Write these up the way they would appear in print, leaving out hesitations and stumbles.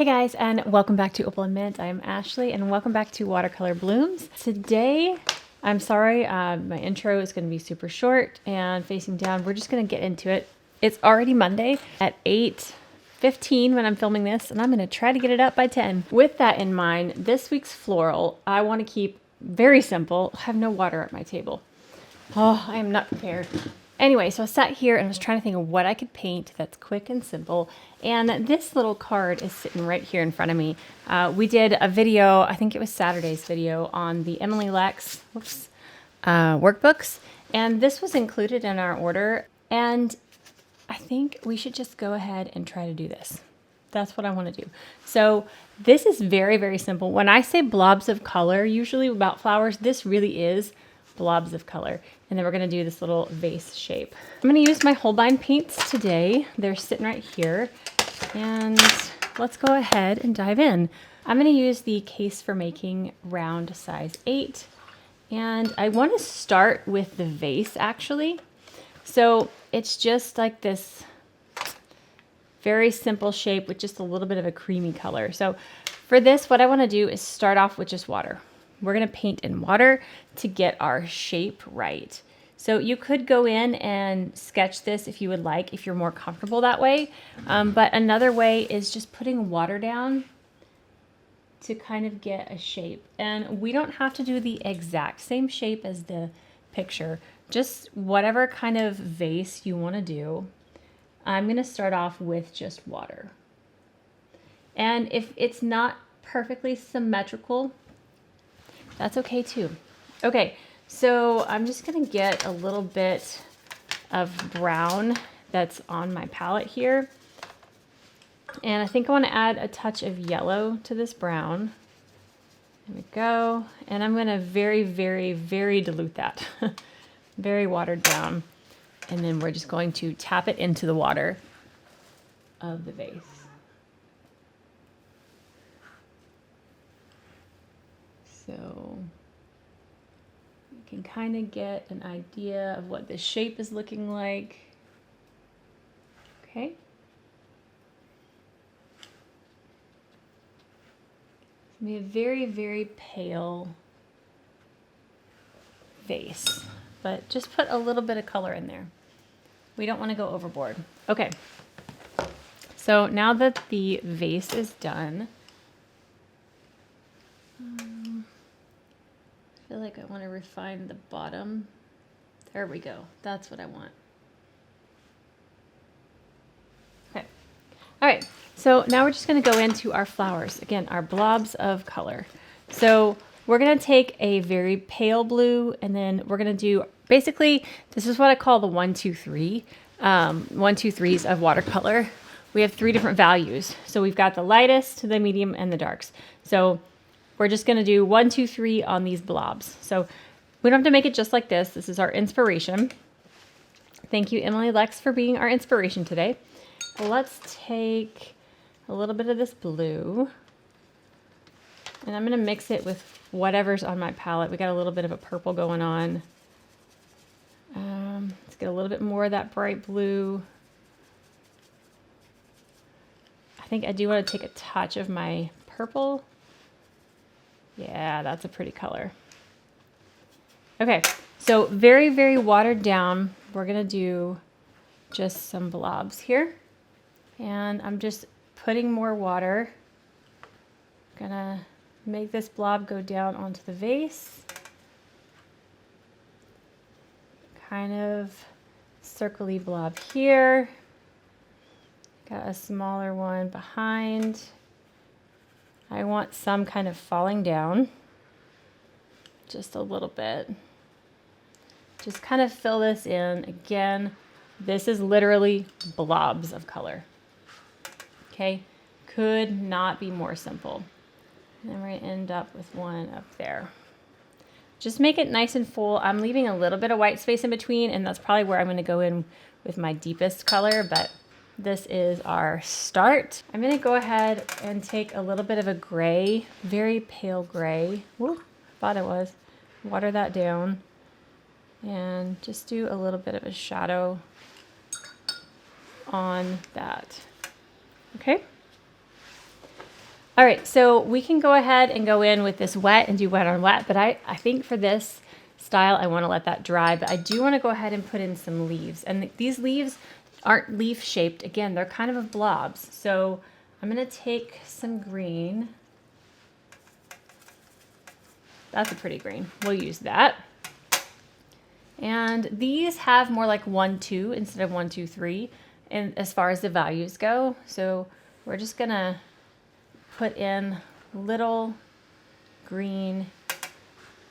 guys, and welcome back to Opal&Mint. I am Ashley, and welcome back to Watercolor Blooms. Today, I'm sorry, my intro is going to be super short and facing down. We're just going to get into it. It's already Monday at 8:15 when I'm filming this, and I'm going to try to get it up by 10. With that in mind, this week's floral, I want to keep very simple. I have no water at my table. Oh, I am not prepared. Anyway, so I sat here and was trying to think of what I could paint that's quick and simple. And this little card is sitting right here in front of me. We did a video, I think it was Saturday's video, on the Emily Lex workbooks. And this was included in our order. And I think we should just go ahead and try to do this. That's what I want to do. So this is very, very simple. When I say blobs of color, usually about flowers, this really is blobs of color. And then we're going to do this little vase shape. I'm going to use my Holbein Paints today. They're sitting right here. And let's go ahead and dive in. I'm going to use the Case for Making round size 8. And I want to start with the vase actually. So it's just like this very simple shape with just a little bit of a creamy color. So for this, what I want to do is start off with just water. We're going to paint in water to get our shape right. So you could go in and sketch this if you would like, if you're more comfortable that way. But another way is just putting water down to kind of get a shape. And we don't have to do the exact same shape as the picture, just whatever kind of vase you want to do. I'm going to start off with just water. And if it's not perfectly symmetrical, that's okay too. Okay, so I'm just gonna get a little bit of brown that's on my palette here. And I think I wanna add a touch of yellow to this brown. There we go. And I'm gonna very, very, very dilute that. Very watered down. And then we're just going to tap it into the water of the vase. So you can kind of get an idea of what the shape is looking like. Okay. It's going to be a very, very pale vase, but just put a little bit of color in there. We don't want to go overboard. Okay. So now that the vase is done, I feel like I want to refine the bottom. There we go. That's what I want. Okay. All right. So now we're just going to go into our flowers. Again, our blobs of color. So we're going to take a very pale blue, and then we're going to do, basically, this is what I call the 1, 2, 3. 1, 2, 3s of watercolor. We have 3 different values. So we've got the lightest, the medium, and the darks. So we're just going to do 1, 2, 3 on these blobs. So we don't have to make it just like this. This is our inspiration. Thank you, Emily Lex, for being our inspiration today. Let's take a little bit of this blue, and I'm going to mix it with whatever's on my palette. We got a little bit of a purple going on. Let's get a little bit more of that bright blue. I think I do want to take a touch of my purple. Yeah, that's a pretty color. Okay, so very, very watered down. We're gonna do just some blobs here. And I'm just putting more water. Gonna make this blob go down onto the vase. Kind of circle-y blob here. Got a smaller one behind. I want some kind of falling down, just a little bit. Just kind of fill this in. Again, this is literally blobs of color. Okay, could not be more simple. And then we're gonna end up with one up there. Just make it nice and full. I'm leaving a little bit of white space in between, and that's probably where I'm gonna go in with my deepest color, but this is our start. I'm gonna go ahead and take a little bit of a gray, very pale gray. Woo, thought it was. Water that down and just do a little bit of a shadow on that. Okay. All right, so we can go ahead and go in with this wet and do wet on wet, but I think for this style, I want to let that dry, but I do want to go ahead and put in some leaves. And these leaves aren't leaf shaped. Again, they're kind of blobs. So I'm going to take some green. That's a pretty green. We'll use that. And these have more like 1, 2 instead of 1, 2, 3, and as far as the values go. So we're just going to put in little green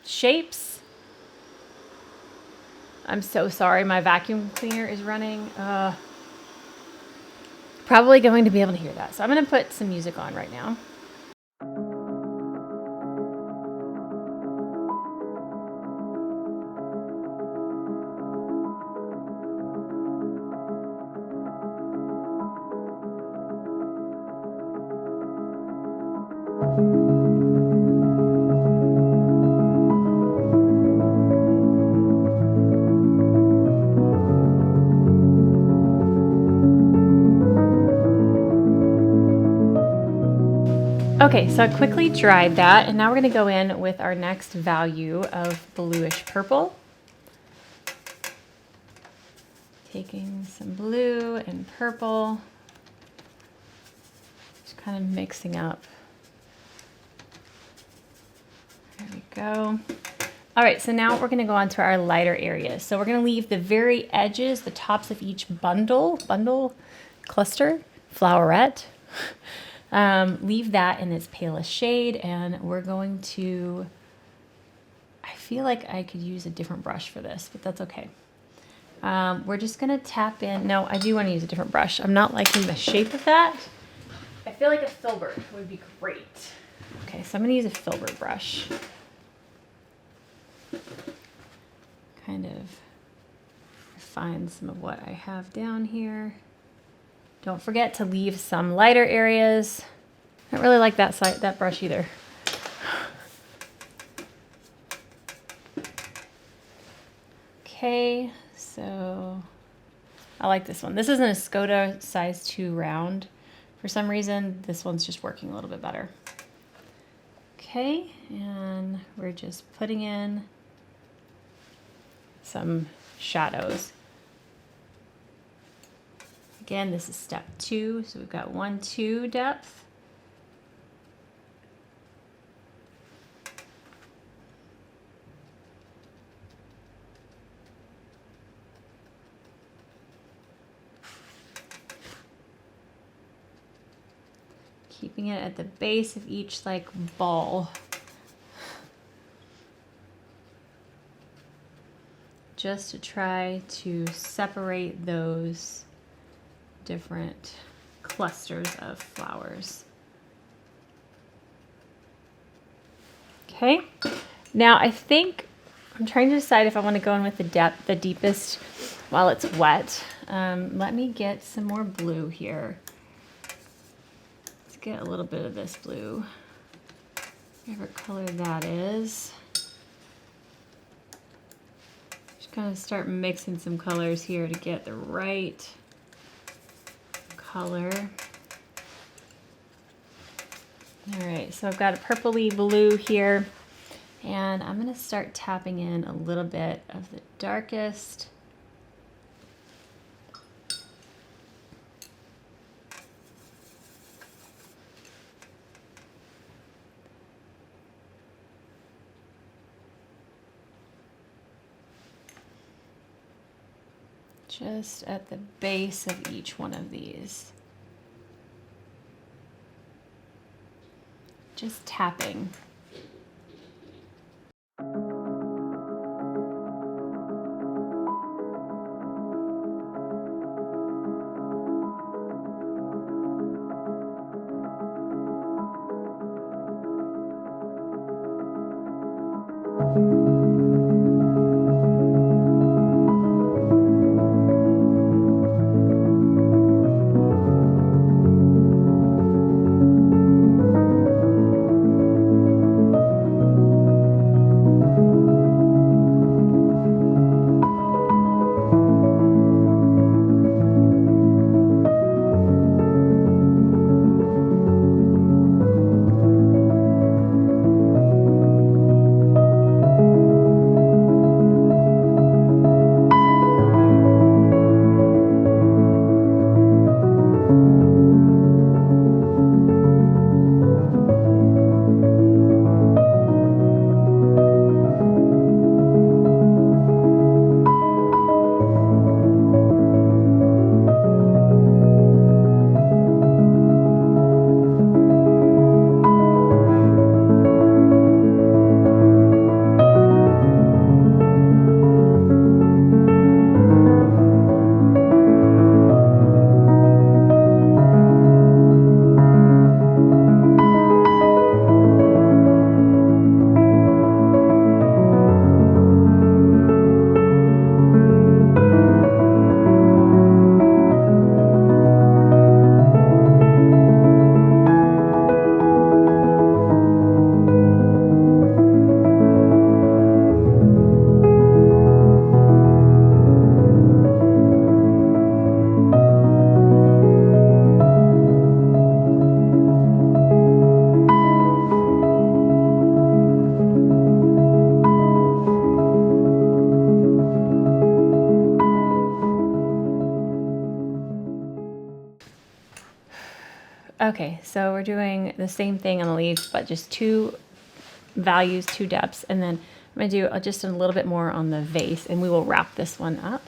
shapes. I'm so sorry, my vacuum cleaner is running. Probably going to be able to hear that. So I'm going to put some music on right now. Okay, so I quickly dried that, and now we're going to go in with our next value of bluish purple. Taking some blue and purple, just kind of mixing up. There we go. All right, so now we're going to go on to our lighter areas. So we're going to leave the very edges, the tops of each bundle, cluster, flowerette. Leave that in its palest shade, and we're going to, I feel like I could use a different brush for this, but that's okay. We're just going to tap in. No, I do want to use a different brush. I'm not liking the shape of that. I feel like a filbert would be great. Okay, so I'm going to use a filbert brush. Kind of refine some of what I have down here. Don't forget to leave some lighter areas. I don't really like that brush either. Okay, so I like this one. This is an Escoda size 2 round. For some reason, this one's just working a little bit better. Okay, and we're just putting in some shadows. Again, this is step 2, so we've got 1, 2 depth. Keeping it at the base of each like ball. Just to try to separate those different clusters of flowers. Okay, now I think I'm trying to decide if I want to go in with the deepest while it's wet. Let me get some more blue here. Let's get a little bit of this blue, whatever color that is. Just kind of start mixing some colors here to get the right color. All right, so I've got a purpley blue here, and I'm going to start tapping in a little bit of the darkest. Just at the base of each one of these. Just tapping. Okay, so we're doing the same thing on the leaves, but just 2 values, 2 depths, and then I'm going to do just a little bit more on the vase, and we will wrap this one up.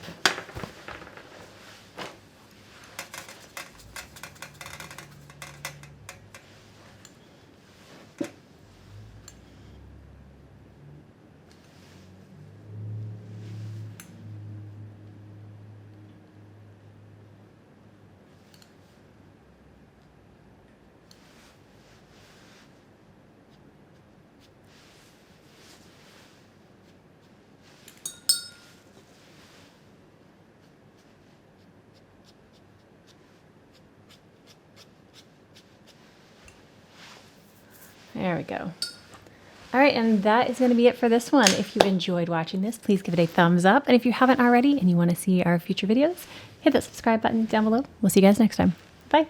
There we go. All right, and that is going to be it for this one. If you enjoyed watching this, please give it a thumbs up. And if you haven't already and you want to see our future videos, hit that subscribe button down below. We'll see you guys next time. Bye.